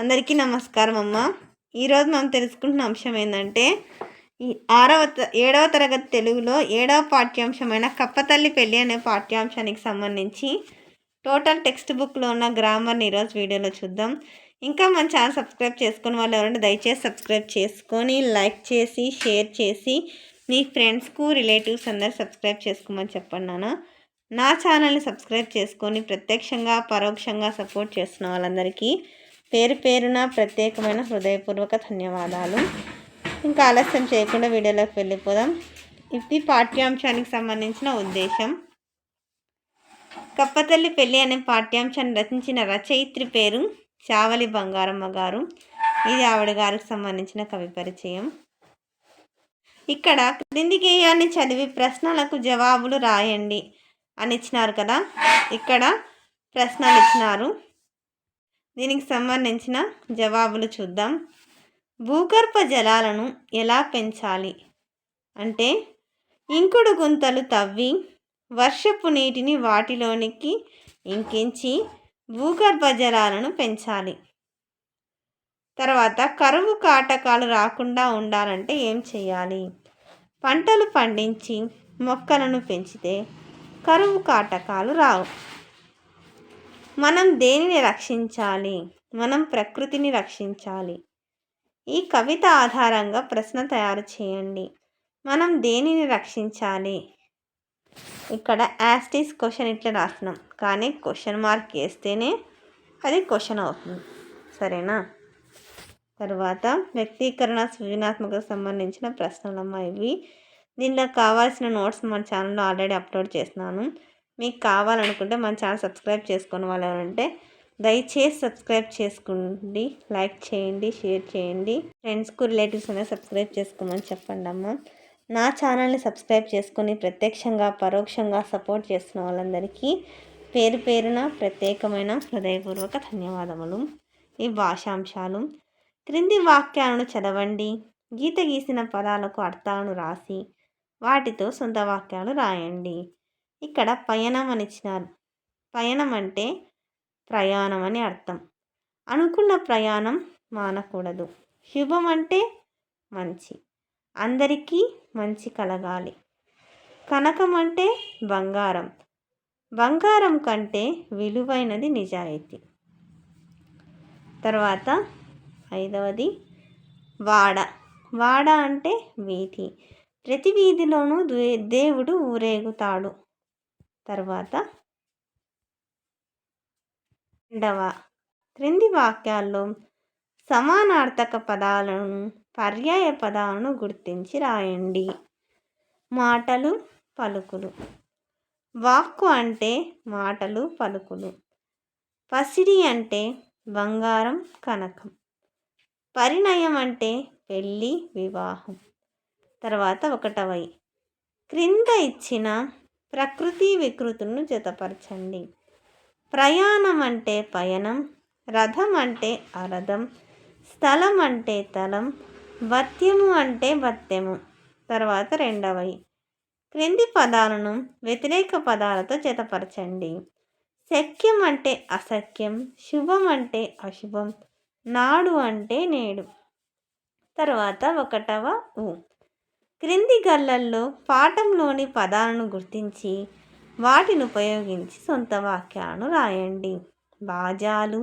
అందరికీ నమస్కారం అమ్మ. ఈరోజు మనం తెలుసుకుంటున్న అంశం ఏంటంటే ఈ 7వ తరగతి తెలుగులో 7వ పాఠ్యాంశమైన కప్పతల్లి పెళ్ళి అనే పాఠ్యాంశానికి సంబంధించి టోటల్ టెక్స్ట్ బుక్లో ఉన్న గ్రామర్ని ఈరోజు వీడియోలో చూద్దాం. ఇంకా మన ఛానల్ సబ్స్క్రైబ్ చేసుకుని వాళ్ళు ఎవరంటే దయచేసి సబ్స్క్రైబ్ చేసుకొని లైక్ చేసి షేర్ చేసి మీ ఫ్రెండ్స్కు రిలేటివ్స్ అందరు సబ్స్క్రైబ్ చేసుకోమని చెప్పండి నాన్న. నా ఛానల్ని సబ్స్క్రైబ్ చేసుకొని ప్రత్యక్షంగా పరోక్షంగా సపోర్ట్ చేస్తున్న వాళ్ళందరికీ పేరు పేరున ప్రత్యేకమైన హృదయపూర్వక ధన్యవాదాలు. ఇంకా ఆలస్యం చేయకుండా వీడియోలోకి వెళ్ళిపోదాం. ఇది పాఠ్యాంశానికి సంబంధించిన ఉద్దేశం. కప్పతల్లి పెళ్ళి అనే పాఠ్యాంశాన్ని రచించిన రచయిత్రి పేరు చావలి బంగారమ్మ గారు. ఇది ఆవిడ గారికి సంబంధించిన కవి పరిచయం. ఇక్కడ క్రింది గేయాన్ని చదివి ప్రశ్నలకు జవాబులు రాయండి అని ఇచ్చినారు కదా. ఇక్కడ ప్రశ్నలు ఇచ్చినారు, దీనికి సంబంధించిన జవాబులు చూద్దాం. భూగర్భ జలాలను ఎలా పెంచాలి అంటే ఇంకుడు గుంతలు తవ్వి వర్షపు నీటిని వాటిలోనికి ఇంకించి భూగర్భ జలాలను పెంచాలి. తర్వాత కరువు కాటకాలు రాకుండా ఉండాలంటే ఏం చేయాలి? పంటలు పండించి మొక్కలను పెంచితే కరువు కాటకాలు రావు. మనం దేనిని రక్షించాలి? మనం ప్రకృతిని రక్షించాలి. ఈ కవిత ఆధారంగా ప్రశ్న తయారు చేయండి. మనం దేనిని రక్షించాలి? ఇక్కడ యాస్టీస్ క్వశ్చన్ ఇట్లా రాస్తున్నాం, కానీ క్వశ్చన్ మార్క్ వేస్తేనే అది క్వశ్చన్ అవుతుంది. సరేనా? తర్వాత వ్యక్తీకరణ సృజనాత్మకకు సంబంధించిన ప్రశ్నలమ్మ ఇవి. దీనిలో కావాల్సిన నోట్స్ మన ఛానల్లో ఆల్రెడీ అప్లోడ్ చేస్తున్నాను. మీకు కావాలనుకుంటే మన ఛానల్ సబ్స్క్రైబ్ చేసుకుని వాళ్ళు ఎవరంటే దయచేసి సబ్స్క్రైబ్ చేసుకోండి, లైక్ చేయండి, షేర్ చేయండి. ఫ్రెండ్స్కు రిలేటివ్స్ అనేది సబ్స్క్రైబ్ చేసుకోమని చెప్పండి అమ్మ. నా ఛానల్ని సబ్స్క్రైబ్ చేసుకొని ప్రత్యక్షంగా పరోక్షంగా సపోర్ట్ చేస్తున్న వాళ్ళందరికీ పేరు పేరున ప్రత్యేకమైన హృదయపూర్వక ధన్యవాదములు. ఈ భాషాంశాలు క్రింది వాక్యాలను చదవండి. గీత గీసిన పదాలకు అర్థాలను రాసి వాటితో సొంత వాక్యాలు రాయండి. ఇక్కడ పయనం అని ఇచ్చినారు. పయనం అంటే ప్రయాణం అని అర్థం. అనుకున్న ప్రయాణం మానకూడదు. శుభం అంటే మంచి, అందరికీ మంచి కలగాలి. కనకం అంటే బంగారం, బంగారం కంటే విలువైనది నిజాయితీ. తర్వాత 5వది వాడ. వాడ అంటే వీధి, ప్రతి వీధిలోనూ దేవుడు ఊరేగుతాడు. తర్వాత 2వ క్రింది వాక్యాల్లో సమానార్థక పదాలను పర్యాయ పదాలను గుర్తించి రాయండి. మాటలు పలుకులు. వాక్కు అంటే మాటలు పలుకులు. పసిడి అంటే బంగారం కనకం. పరిణయం అంటే పెళ్ళి వివాహం. తర్వాత 1వ క్రింద ఇచ్చిన ప్రకృతి వికృతులను జతపరచండి. ప్రయాణం అంటే పయనం, రథం అంటే అరథం, స్థలం అంటే తలం, భత్యము అంటే భత్యము. తర్వాత 2వ క్రింది పదాలను వ్యతిరేక పదాలతో జతపరచండి. శక్యం అంటే అసఖ్యం, శుభం అంటే అశుభం, నాడు అంటే నేడు. తర్వాత 1వ క్రింది గళ్ళల్లో పాఠంలోని పదాలను గుర్తించి వాటిని ఉపయోగించి సొంత వాక్యాలను రాయండి. బాజాలు,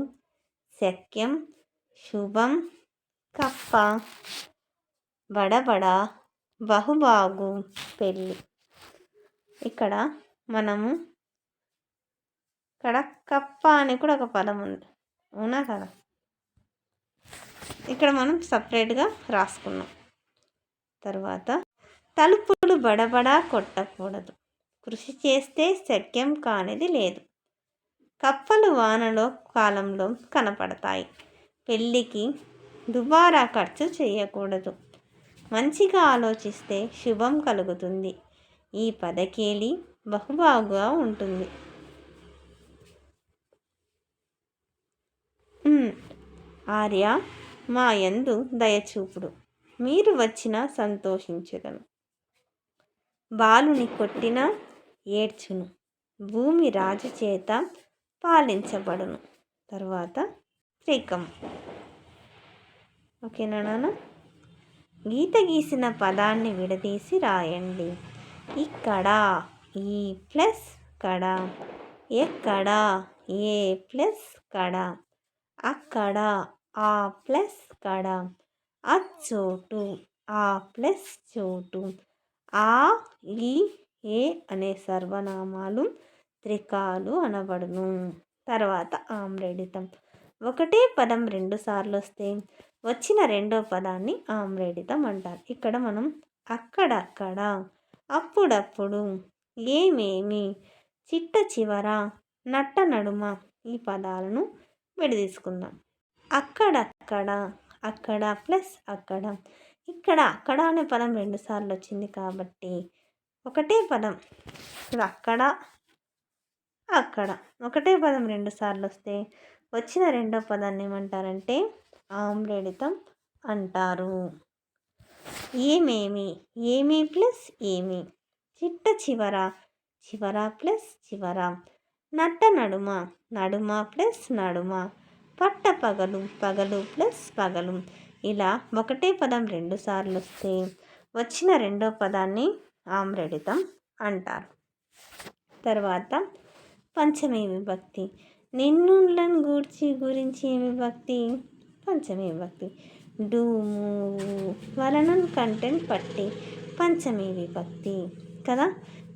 శక్యం, శుభం, కప్ప, బడబడ, బహుబాగు, పెళ్ళి. ఇక్కడ మనము కప్ప అని కూడా ఒక పదం ఉంది, అవునా కదా? ఇక్కడ మనం సపరేట్గా రాసుకున్నాం. తర్వాత తలుపులు బడబడా కొట్టకూడదు, కృషి చేస్తే శక్యం కానిది లేదు. కప్పలు వానలో కాలంలో కనపడతాయి. పెళ్ళికి దుబారా ఖర్చు చేయకూడదు. మంచిగా ఆలోచిస్తే శుభం కలుగుతుంది. ఈ పదకేలి బహుబాగుగా ఉంటుంది. ఆర్య మా యందు దయచూపుడు, మీరు వచ్చినా సంతోషించెదను. బాలుని కొట్టినా ఏడ్చును, భూమి రాజు చేత పాలించబడును. తర్వాత త్రికం. ఓకేనా నాన్న? గీత గీసిన పదాన్ని విడదీసి రాయండి. ఇక్కడ ఈ ప్లస్ కడ, ఎక్కడ ఏ ప్లస్ కడ, అక్కడ ఆ ప్లస్ కడ, అచ్చోటు ఆ ప్లస్ చోటు. ఆ ఈ ఏ అనే సర్వనామాలు త్రికాలు అనబడును. తర్వాత ఆమ్రేడితం. ఒకటే పదం రెండుసార్లు వస్తే వచ్చిన రెండో పదాన్ని ఆమ్రేడితం అంటారు. ఇక్కడ మనం అక్కడక్కడ, అప్పుడప్పుడు, ఏమేమి, చిట్ట చివర, నట్ట నడుమ ఈ పదాలను విడదీసుకుందాం. అక్కడక్కడ, అక్కడ ప్లస్ అక్కడ. ఇక్కడ అక్కడ అనే పదం రెండుసార్లు వచ్చింది కాబట్టి ఒకటే పదం. ఇప్పుడు అక్కడ అక్కడ ఒకటే పదం రెండుసార్లు వస్తే వచ్చిన రెండో పదాన్ని ఏమంటారంటే ఆమ్రేడితం అంటారు. ఏమేమి, ఏమి ప్లస్ ఏమి, చిట్ట చివర, చివర ప్లస్ చివర, నట్ట నడుమ, నడుమ ప్లస్ నడుమ, పట్ట పగలు, పగలు ప్లస్ పగలు. ఇలా ఒకటే పదం రెండుసార్లు వస్తే వచ్చిన రెండో పదాన్ని ఆమ్రేడితం అంటారు. తర్వాత పంచమీ విభక్తి. నిన్నులను గూర్చి గురించి విభక్తి పంచమీ విభక్తి. డూము వలనన్ కంటెంట్ పట్టి పంచమీ విభక్తి కదా.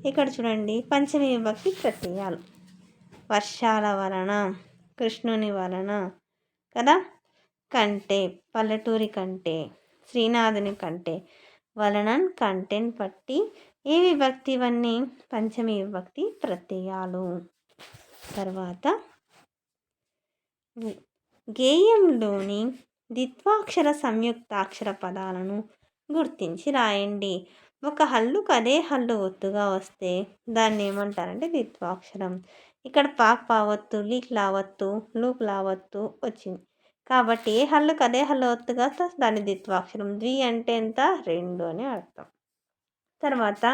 ఇక్కడ చూడండి పంచమీ విభక్తి ప్రత్యయాలు. వర్షాల వలన, కృష్ణుని వలన కదా, కంటే పల్లెటూరి కంటే, శ్రీనాథుని కంటే, వలనన్ కంటెంట్ పట్టి ఏ విభక్తి ఇవన్నీ పంచమీ విభక్తి ప్రత్యయాలు. తర్వాత గేయంలోని ద్విత్వాక్షర సంయుక్తాక్షర పదాలను గుర్తించి రాయండి. ఒక హల్లుకు అదే హల్లు ఒత్తుగా వస్తే దాన్ని ఏమంటారంటే ద్విత్వాక్షరం. ఇక్కడ పాక్ పావత్తు, లీక్ లావత్తు, లూక్ లావత్తు వచ్చింది కాబట్టి ఏ హల్లుకు అదే హల్లు ఒత్తుగా వస్తే దాన్ని ద్విత్వాక్షరం. ద్వి అంటే ఎంత? 2 అని అర్థం. తర్వాత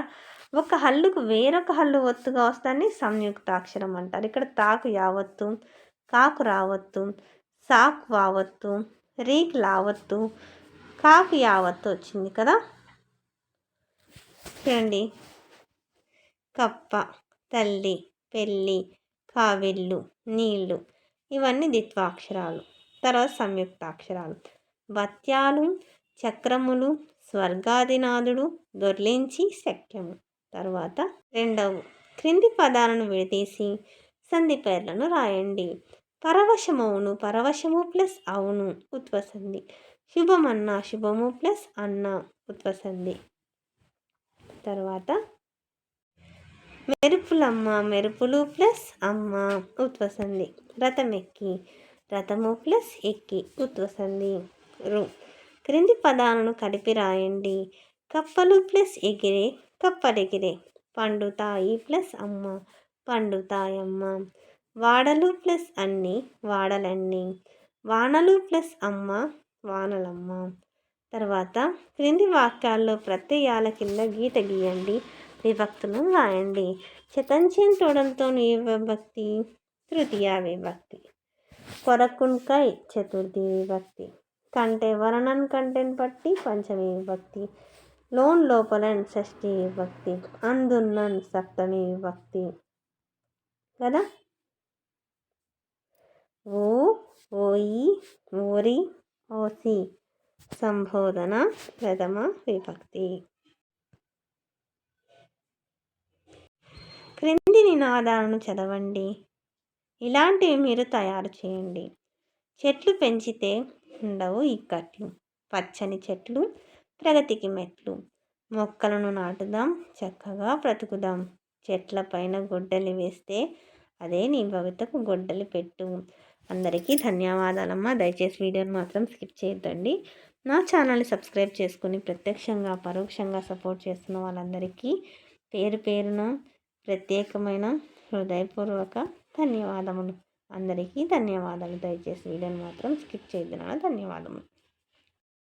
ఒక హల్లుకు వేరొక హల్లు ఒత్తుగా వస్తాన్ని సంయుక్తాక్షరం అంటారు. ఇక్కడ తాకు యావత్తు, కాకు రావత్తు, సాకు వావత్తు, రీక్ లావత్తు, కాకు యావత్తు వచ్చింది కదా. చూడండి కప్ప, తల్లి, పెళ్ళి, కావిళ్ళు, నీళ్ళు ఇవన్నీ ద్విత్వాక్షరాలు. తర్వాత సంయుక్తాక్షరాలు. భత్యాలు, చక్రములు, స్వర్గాదినాథుడు, దొర్లించి, శక్యము. తర్వాత రెండవ క్రింది పదాలను విడదీసి సంధి పేర్లను రాయండి. పరవశమవును, పరవశము ప్లస్ అవును ఉత్వసంధి. శుభమన్న, శుభము ప్లస్ అన్న ఉత్వసంధి. తర్వాత మెరుపులమ్మ, మెరుపులు ప్లస్ అమ్మ ఉత్వసంధి. రథమెక్కి, రథము ప్లస్ ఎక్కి ఉత్వసంధి. క్రింది పదాలను కలిపి రాయండి. కప్పలు ప్లస్ ఎగిరే, కప్పలెగిరే. పండుతాయి ప్లస్ అమ్మ, పండుతాయమ్మ. వాడలు ప్లస్ అన్ని, వాడలన్నీ. వానలు ప్లస్ అమ్మ, వానలమ్మ. తర్వాత క్రింది వాక్యాల్లో ప్రత్యయాల కింద గీత గీయండి, విభక్తులను రాయండి. చతంచెన్ తోడంతో ఏ విభక్తి? తృతీయ విభక్తి. కొరకుంకై చతుర్థి విభక్తి. కంటే వలనన్ కంటెన్ పట్టి పంచమీ విభక్తి. లోన్ లోపలన్ షష్ఠీ విభక్తి. అందున్నన్ సప్తమీ విభక్తి కదా. ఓ, ఓయి, ఓరి, ఓసి సంబోధన ప్రథమ విభక్తి. క్రింది నినాదాలను చదవండి. ఇలాంటివి మీరు తయారు చేయండి. చెట్లు పెంచితే ఉండవు ఇక్కట్లు. పచ్చని చెట్లు ప్రగతికి మెట్లు. మొక్కలను నాటుదాం, చక్కగా బ్రతుకుదాం. చెట్ల పైన గొడ్డలి వేస్తే అదే నీ భవితకు గొడ్డలి పెట్టు. అందరికీ ధన్యవాదాలమ్మా. దయచేసి వీడియోని మాత్రం స్కిప్ చేయొద్దండి. నా ఛానల్ని సబ్స్క్రైబ్ చేసుకుని ప్రత్యక్షంగా పరోక్షంగా సపోర్ట్ చేస్తున్న వాళ్ళందరికీ పేరు పేరున ప్రత్యేకమైన హృదయపూర్వక ధన్యవాదములు. అందరికీ ధన్యవాదాలు. దయచేసి వీడియోని మాత్రం స్కిప్ చేయొద్దు. ధన్యవాదములు.